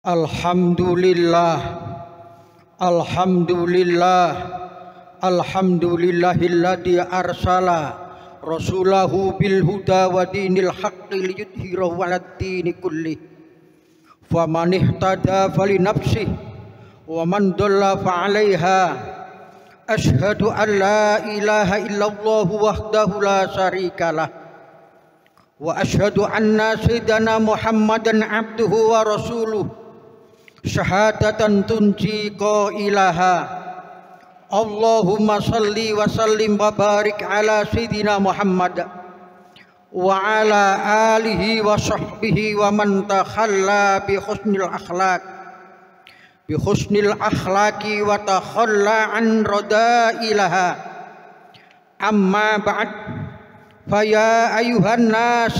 Alhamdulillah, Alhamdulillah, Alhamdulillahilladzi arsala rasulahu bil huda wa dinil haqqi liyudhhirahu 'alad dini kullih. Faman ihtada fali nafsihi wa man dhalla fa 'alaiha. Asyhadu an la ilaha illallah wahdahu la syarikalah. Wa asyhadu anna sayyidana Muhammadan abduhu wa rasuluh. Syahadatan tunji qailaha. Allahumma salli wa sallim wa barik ala sayyidina Muhammad wa ala alihi wa sahbihi wa man takhalla bi husnil akhlaqi wa takhalla an radailaha. Amma ba'd, faya ayuhan nas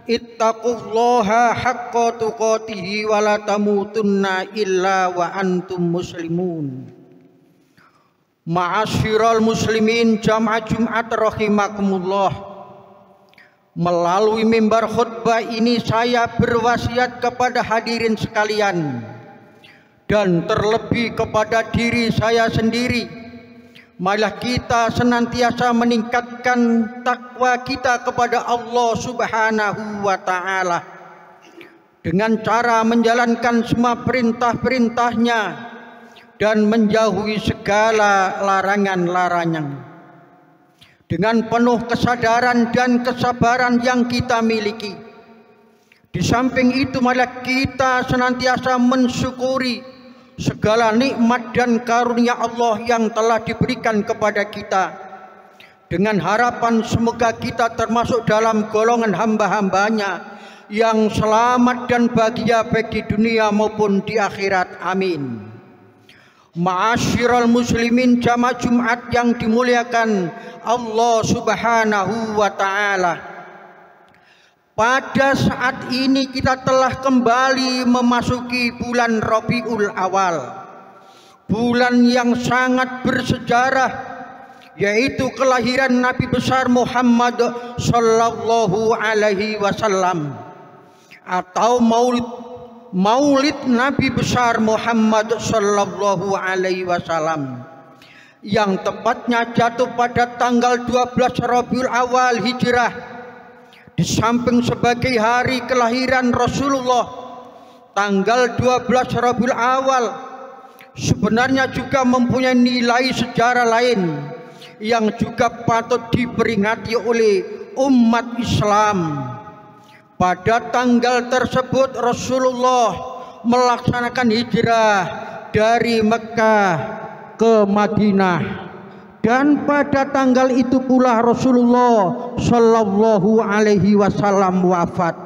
ittaqullaha haqqa tuqatihi wa la tamutunna illa wa antum muslimun. Ma'asyiral muslimin jamaah Jumat rahimakumullah. Melalui mimbar khutbah ini saya berwasiat kepada hadirin sekalian dan terlebih kepada diri saya sendiri, marilah kita senantiasa meningkatkan takwa kita kepada Allah Subhanahu wa ta'ala dengan cara menjalankan semua perintah-perintahnya dan menjauhi segala larangan-larangan dengan penuh kesadaran dan kesabaran yang kita miliki. Di samping itu, marilah kita senantiasa mensyukuri segala nikmat dan karunia Allah yang telah diberikan kepada kita, dengan harapan semoga kita termasuk dalam golongan hamba-hambanya yang selamat dan bahagia baik di dunia maupun di akhirat. Amin. Ma'asyiral muslimin jamaah Jumat yang dimuliakan Allah Subhanahu wa ta'ala, pada saat ini kita telah kembali memasuki bulan Rabiul Awal, bulan yang sangat bersejarah, yaitu kelahiran Nabi besar Muhammad sallallahu alaihi wasallam atau Maulid Nabi besar Muhammad sallallahu alaihi wasallam, yang tepatnya jatuh pada tanggal 12 Rabiul Awal Hijrah. Di samping sebagai hari kelahiran Rasulullah, tanggal 12 Rabiul Awal sebenarnya juga mempunyai nilai sejarah lain yang juga patut diperingati oleh umat Islam. Pada tanggal tersebut Rasulullah melaksanakan hijrah dari Mekah ke Madinah. Dan pada tanggal itu pula Rasulullah sallallahu alaihi wasallam wafat.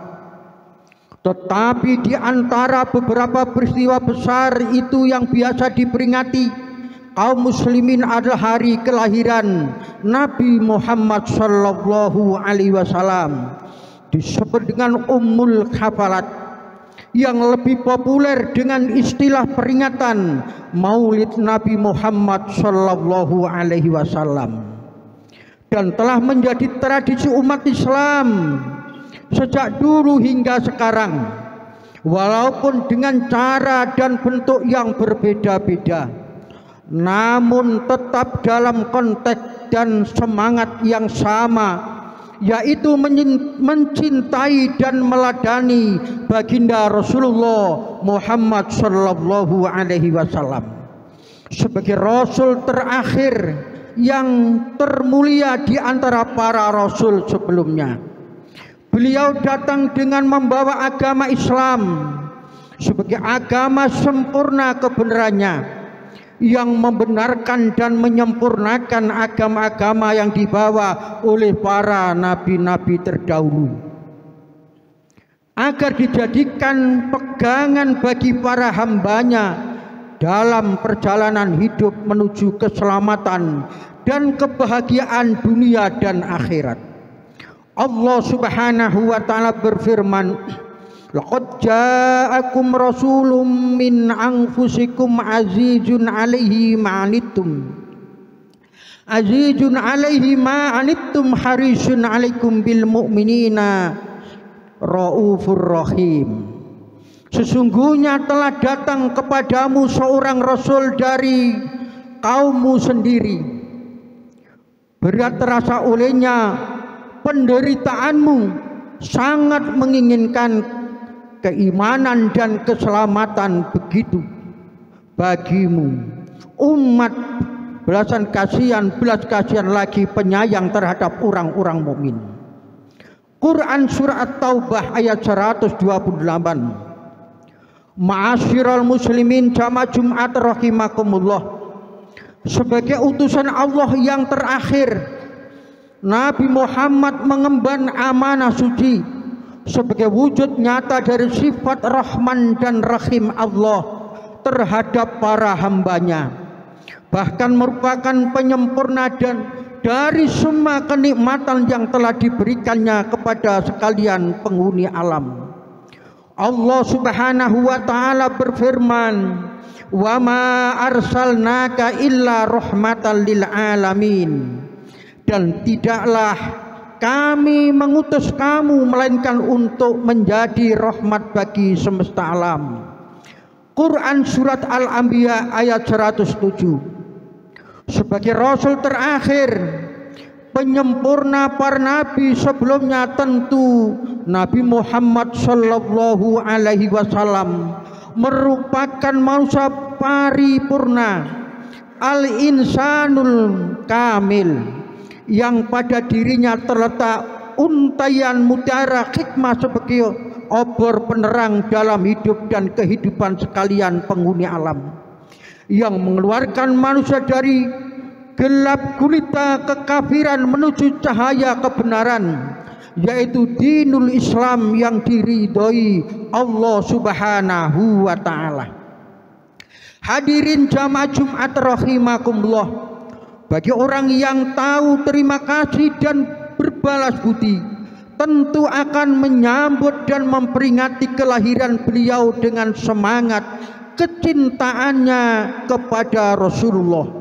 Tetapi di antara beberapa peristiwa besar itu yang biasa diperingati kaum muslimin adalah hari kelahiran Nabi Muhammad sallallahu alaihi wasallam, disebut dengan Ummul Hafalat, yang lebih populer dengan istilah peringatan Maulid Nabi Muhammad sallallahu alaihi wasallam, dan telah menjadi tradisi umat Islam sejak dulu hingga sekarang, walaupun dengan cara dan bentuk yang berbeda-beda, namun tetap dalam konteks dan semangat yang sama, yaitu mencintai dan meladani baginda Rasulullah Muhammad sallallahu alaihi wasallam sebagai rasul terakhir yang termulia di antara para rasul sebelumnya. Beliau datang dengan membawa agama Islam sebagai agama sempurna kebenarannya, yang membenarkan dan menyempurnakan agama-agama yang dibawa oleh para nabi-nabi terdahulu, agar dijadikan pegangan bagi para hambanya dalam perjalanan hidup menuju keselamatan dan kebahagiaan dunia dan akhirat. Allah Subhanahu wa ta'ala berfirman, laqad ja'akum rasulun min anfusikum azizun 'alaihi ma 'anittum harisun 'alaikum bil mu'minina raufur rahim. Sesungguhnya telah datang kepadamu seorang rasul dari kaummu sendiri. Berat terasa olehnya penderitaanmu, sangat menginginkan keimanan dan keselamatan begitu bagimu. Umat belas kasihan lagi penyayang terhadap orang-orang mukmin. Quran surah At-Taubah ayat 128. Ma'asyiral muslimin jamaah Jumat rahimakumullah. Sebagai utusan Allah yang terakhir, Nabi Muhammad mengemban amanah suci sebagai wujud nyata dari sifat Rahman dan Rahim Allah terhadap para hambanya, bahkan merupakan penyempurna dan dari semua kenikmatan yang telah diberikannya kepada sekalian penghuni alam. Allah Subhanahu wa taala berfirman, "Wa ma arsalnaka illa rahmatan lil alamin." Dan tidaklah kami mengutus kamu melainkan untuk menjadi rahmat bagi semesta alam. Quran surat Al-Anbiya ayat 107. Sebagai rasul terakhir, penyempurna para nabi sebelumnya, tentu Nabi Muhammad sallallahu alaihi wasallam merupakan manusia paripurna, al-insanul kamil, yang pada dirinya terletak untaian mutiara hikmah sebagai obor penerang dalam hidup dan kehidupan sekalian penghuni alam, yang mengeluarkan manusia dari gelap gulita kekafiran menuju cahaya kebenaran, yaitu dinul Islam yang diridhoi Allah Subhanahu wa taala. Hadirin jamaah Jumat rahimakumullah, bagi orang yang tahu terima kasih dan berbalas budi, tentu akan menyambut dan memperingati kelahiran beliau dengan semangat kecintaannya kepada Rasulullah.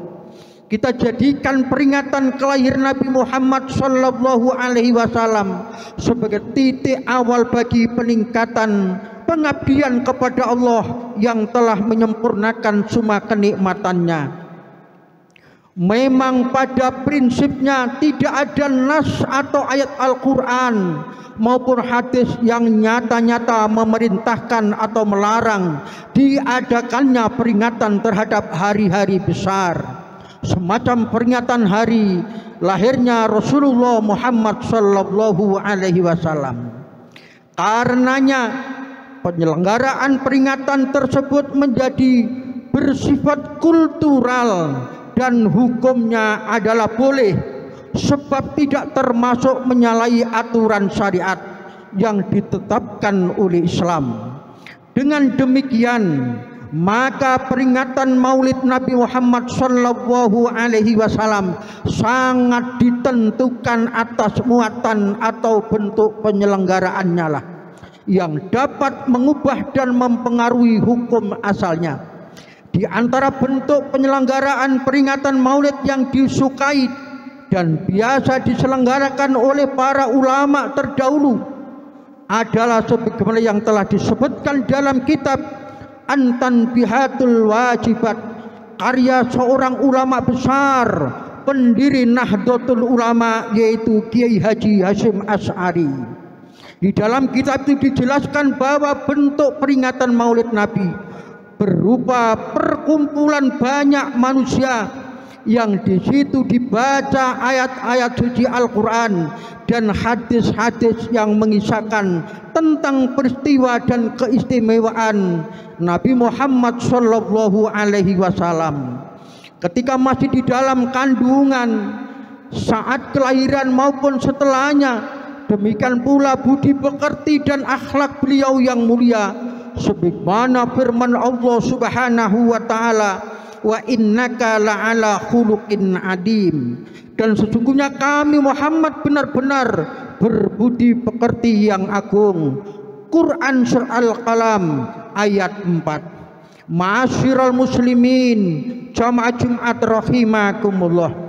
Kita jadikan peringatan kelahiran Nabi Muhammad sallallahu alaihi wasallam sebagai titik awal bagi peningkatan pengabdian kepada Allah yang telah menyempurnakan semua kenikmatannya. Memang pada prinsipnya tidak ada nas atau ayat Al-Quran maupun hadis yang nyata-nyata memerintahkan atau melarang diadakannya peringatan terhadap hari-hari besar, semacam peringatan hari lahirnya Rasulullah Muhammad sallallahu alaihi wasallam. Karenanya penyelenggaraan peringatan tersebut menjadi bersifat kultural dan hukumnya adalah boleh, sebab tidak termasuk menyalahi aturan syariat yang ditetapkan oleh Islam. Dengan demikian, maka peringatan Maulid Nabi Muhammad sallallahu alaihi wasallam sangat ditentukan atas muatan atau bentuk penyelenggaraannya lah yang dapat mengubah dan mempengaruhi hukum asalnya. Di antara bentuk penyelenggaraan peringatan Maulid yang disukai dan biasa diselenggarakan oleh para ulama terdahulu adalah sebagaimana yang telah disebutkan dalam kitab An-Tanbihatul Wajibat, karya seorang ulama besar, pendiri Nahdlatul Ulama, yaitu Kiai Haji Hasyim Asy'ari. Di dalam kitab itu dijelaskan bahwa bentuk peringatan Maulid Nabi berupa perkumpulan banyak manusia yang di situ dibaca ayat-ayat suci Al-Quran dan hadis-hadis yang mengisahkan tentang peristiwa dan keistimewaan Nabi Muhammad sallallahu alaihi wasallam ketika masih di dalam kandungan, saat kelahiran maupun setelahnya. Demikian pula budi pekerti dan akhlak beliau yang mulia, sebagaimana firman Allah Subhanahu wa taala, "Wa innaka la'ala khuluqin adim." Dan sesungguhnya kami Muhammad benar-benar berbudi pekerti yang agung. Quran surah Al-Qalam ayat 4. Ma'asyiral muslimin jamaah Jumat rahimakumullah.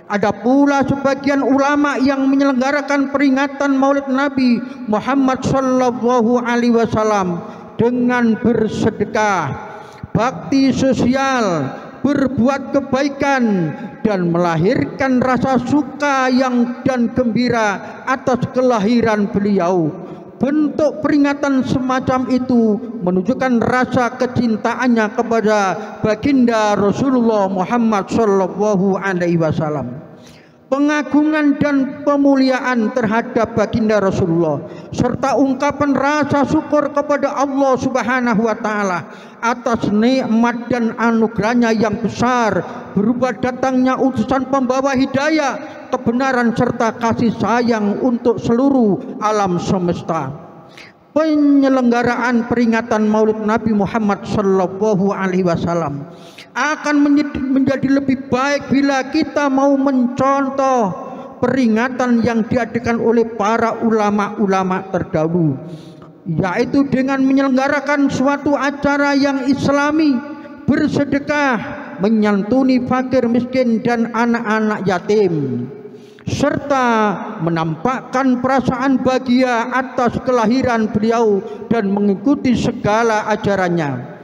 Ada pula sebagian ulama yang menyelenggarakan peringatan Maulid Nabi Muhammad sallallahu alaihi wasallam dengan bersedekah, bakti sosial, berbuat kebaikan, dan melahirkan rasa suka dan gembira atas kelahiran beliau. Bentuk peringatan semacam itu menunjukkan rasa kecintaannya kepada baginda Rasulullah Muhammad sallallahu alaihi wasallam. Pengagungan dan pemuliaan terhadap baginda Rasulullah serta ungkapan rasa syukur kepada Allah Subhanahu wa taala atas nikmat dan anugerahnya yang besar berupa datangnya utusan pembawa hidayah, kebenaran serta kasih sayang untuk seluruh alam semesta. Penyelenggaraan peringatan Maulid Nabi Muhammad sallallahu alaihi wasallam akan menjadi lebih baik bila kita mau mencontoh peringatan yang diadakan oleh para ulama-ulama terdahulu, yaitu dengan menyelenggarakan suatu acara yang islami, bersedekah, menyantuni fakir miskin dan anak-anak yatim, serta menampakkan perasaan bahagia atas kelahiran beliau dan mengikuti segala ajarannya.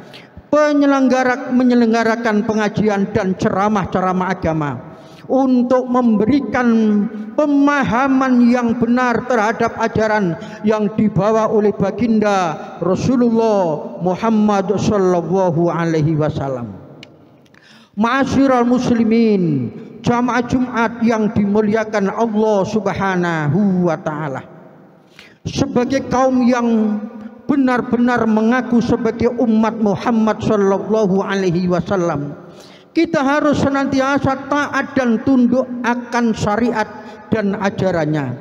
Menyelenggarakan pengajian dan ceramah-ceramah agama untuk memberikan pemahaman yang benar terhadap ajaran yang dibawa oleh baginda Rasulullah Muhammad sallallahu alaihi wasallam. Ma'asyiral muslimin, jamaah Jumat yang dimuliakan Allah Subhanahu wa taala. Sebagai kaum yang benar-benar mengaku sebagai umat Muhammad sallallahu alaihi wasallam, kita harus senantiasa taat dan tunduk akan syariat dan ajarannya.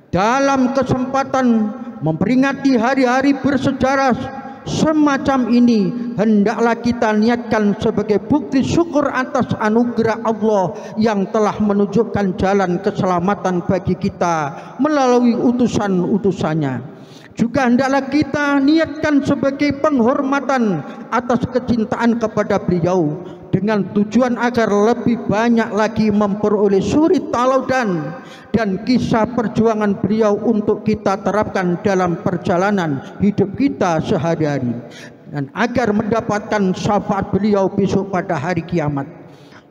Dalam kesempatan memperingati hari-hari bersejarah semacam ini, hendaklah kita niatkan sebagai bukti syukur atas anugerah Allah yang telah menunjukkan jalan keselamatan bagi kita melalui utusan-utusannya. Juga hendaklah kita niatkan sebagai penghormatan atas kecintaan kepada beliau, dengan tujuan agar lebih banyak lagi memperoleh suri tauladan dan kisah perjuangan beliau untuk kita terapkan dalam perjalanan hidup kita sehari-hari, dan agar mendapatkan syafaat beliau besok pada hari kiamat.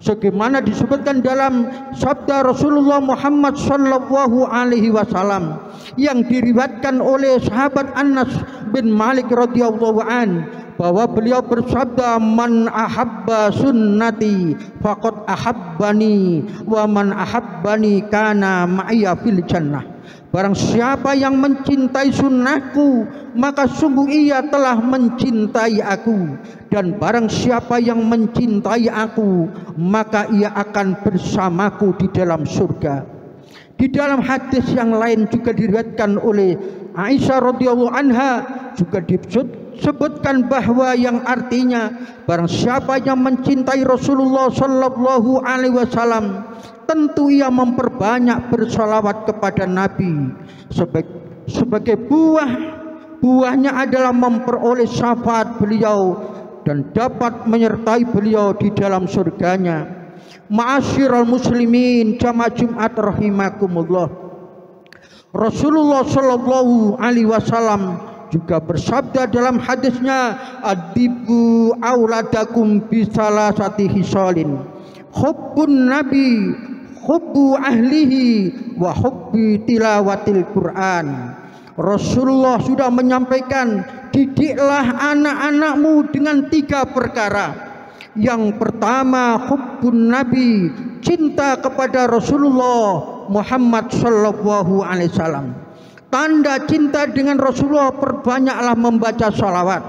Sebagaimana disebutkan dalam sabda Rasulullah Muhammad sallallahu alaihi wasallam yang diriwayatkan oleh sahabat Anas bin Malik radhiyallahu an, bahwa beliau bersabda, man ahabba sunnati faqad ahabbani wa man ahabbani kana ma'iyya fil jannah. Barang siapa yang mencintai sunnahku, maka sungguh ia telah mencintai aku, dan barang siapa yang mencintai aku, maka ia akan bersamaku di dalam surga. Di dalam hadis yang lain juga diriwayatkan oleh Aisyah radhiyallahu anha juga disebutkan bahwa yang artinya, barang siapa yang mencintai Rasulullah sallallahu alaihi wasallam, tentu ia memperbanyak bersalawat kepada Nabi. Sebagai buahnya adalah memperoleh syafaat beliau dan dapat menyertai beliau di dalam surganya. Ma'asyiral muslimin, jamaah Jumat rahimakumullah. Rasulullah sallallahu alaihi wasallam juga bersabda dalam hadisnya, adibu auladakum bisalasati hisalin, hubbun nabi, hubbu ahlihi, wa hubbi tilawatil Quran. Rasulullah sudah menyampaikan, didiklah anak-anakmu dengan 3 perkara. Yang pertama, hubbun nabi, cinta kepada Rasulullah Muhammad sallallahu alaihi wasallam. Tanda cinta dengan Rasulullah, perbanyaklah membaca salawat.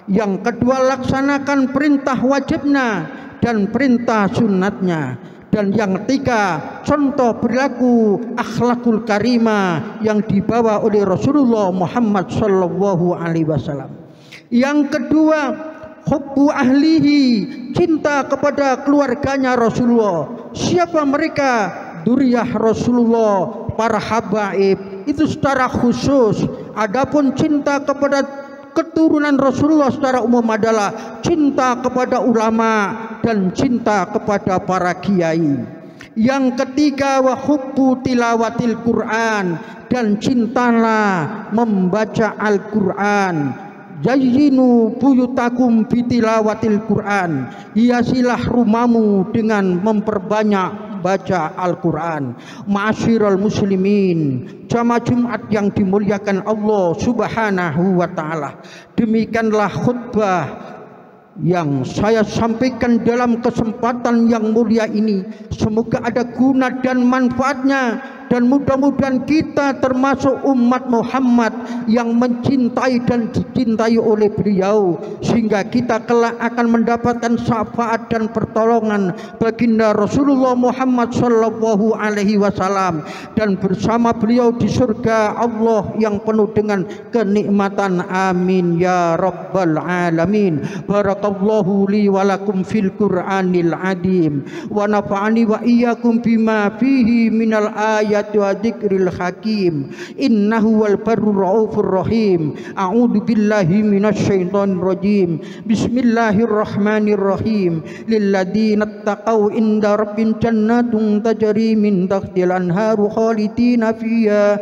Yang kedua, laksanakan perintah wajibnya dan perintah sunnatnya. Dan yang ketiga, contoh perilaku akhlakul karimah yang dibawa oleh Rasulullah Muhammad sallallahu alaihi wasallam. Yang kedua, hubbu ahlihi, cinta kepada keluarganya Rasulullah. Siapa mereka? Duriyah Rasulullah, para habaib, itu secara khusus. Adapun cinta kepada keturunan Rasulullah secara umum adalah cinta kepada ulama dan cinta kepada para kiai. Yang ketiga, wa hubbu tilawatil Quran, dan cintalah membaca Al-Quran. Zayyinu buyutakum bitilawatil Quran. Hiasilah rumahmu dengan memperbanyak baca Al-Quran. Ma'asyiral muslimin, jamaah Jumat yang dimuliakan Allah Subhanahu wa ta'ala. Demikianlah khutbah yang saya sampaikan dalam kesempatan yang mulia ini. Semoga ada guna dan manfaatnya, dan mudah-mudahan kita termasuk umat Muhammad yang mencintai dan dicintai oleh beliau, sehingga kita kelak akan mendapatkan syafaat dan pertolongan baginda Rasulullah Muhammad sallallahu alaihi wasallam, dan bersama beliau di surga Allah yang penuh dengan kenikmatan. Amin ya rabbal alamin. Barakallahu li wa lakum fil Qur'anil adim, wa nafa'ani wa iyyakum bima fihi minal ayat wa dzikril hakim. Innahu wal barrur raufur rahim. A'udzu billahi minasyaitonir rajim. Bismillahirrahmanirrahim. Lilladzina taqau inda rabbin jannatun tajri min tahtil anharu khalidina fiha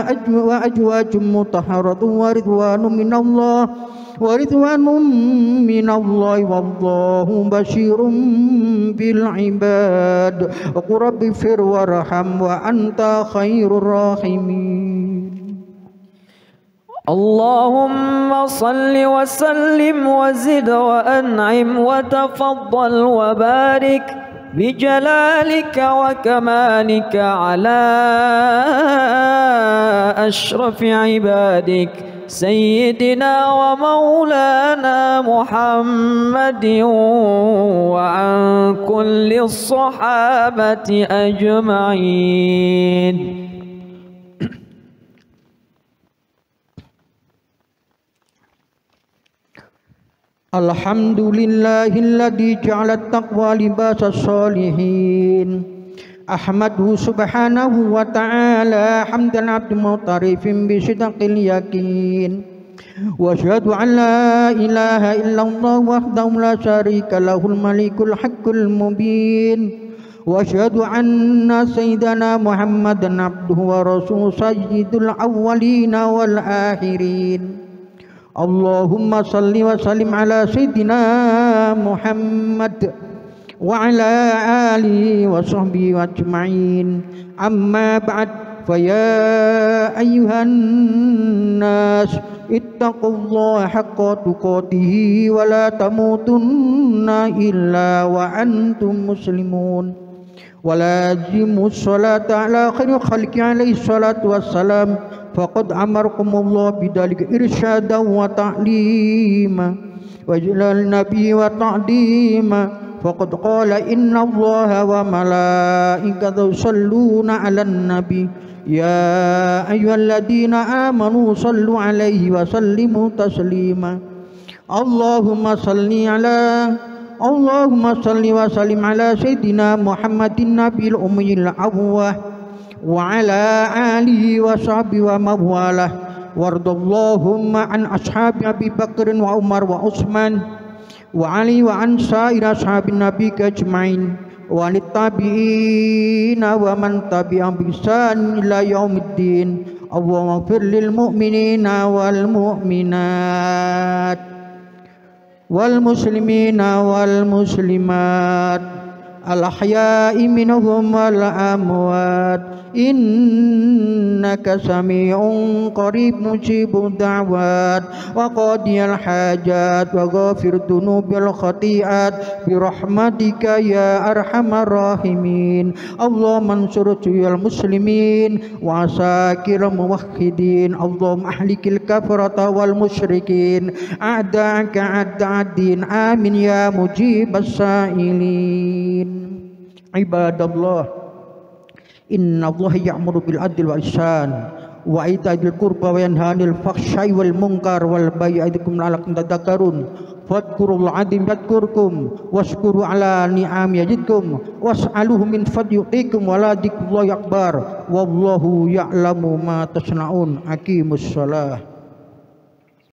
wa ajwajum mutahharatun wa ridwanun minallah wallahu basyirun bil ibad. Wa rabbi fir warham wa anta khairur rahimin. Allahumma salli wa sallim wa zid wa an'im wa tafaddal wa barik bijalalika wa kamalika ala ashrafi ibadik Sayyidina wa maulana Muhammadin wa an kulli sahabati ajma'in. Alhamdulillahilladzi ja'ala at-taqwa libasas sholihin. Ahmaduhu subhanahu wa ta'ala hamdan abdin mutarifin bisidqil yakin. Wa asyhadu an la ilaha illallah wahdahu la syarika lahul malikul haqqul mubin. Wa asyhadu anna sayyidana Muhammadan abduhu wa rasuluhu sayyidul awwalina wal akhirin. Allahumma salli wa sallim ala sayyidina Muhammad wa ala alihi wa sahbihi ajma'in. Amma ba'd, fa ya ayyuhan nas ittaqullaha haqqa tuqatih wa la tamutunna illa wa antum muslimun. Wa lazimus salata ala khairil khalqi alaihi salatu wassalam. Faqad amarkumullah bidzalika irsyadan wa ta'lima wa jalal nabi wa ta'dima. Faqad qala inna allaha wa malaikatahu yusholluna 'alan nabi ya ayyuhalladzina amanu shallu 'alaihi wa sallimu taslima. Allahumma salli wa sallim ala sayyidina Muhammadin nabiyil ummiyil awwah wa ala alihi wa sahbihi wa mawalah. Wardallahumma an ashabi Abi Bakrin wa Umar wa Utsman wa Ali wa an sa'ir ashabin nabi ajmain wa littabi'ina wa man tabi'ahum bi ihsan ila yaumiddin. Allahumma ighfir lil mu'minina wal mu'minat wal muslimina wal muslimat al ahya'i minhum wal amwat innaka sami'un qarib mujibud da'wat wa qadiyal hajat wa ghafir dunubil khati'at bi rahmatika ya arhamar rahimin. Allahumma ansur juyal muslimin wa asakil muwahhidin. Allahumma ahlikil kafarata wal musyrikin a'da'aka a'da'ad-din. Amin ya mujibas sa'ilin. Ibadallah, inna Allah ya'muru bil adli wal ihsan wa itaa'il qurba wa yanha 'anil fahsya'i wal munkar wal baghi ya'idukum la'allakum tadhakkarun. Fadhkurullaha 'azim yadhkurkum washkuru 'ala ni'ami yazidkum was'aluhu min fadli yu'tikum wa la dzikrullahi akbar wallahu ya'lamu ma tasna'un. Aqimus shalah.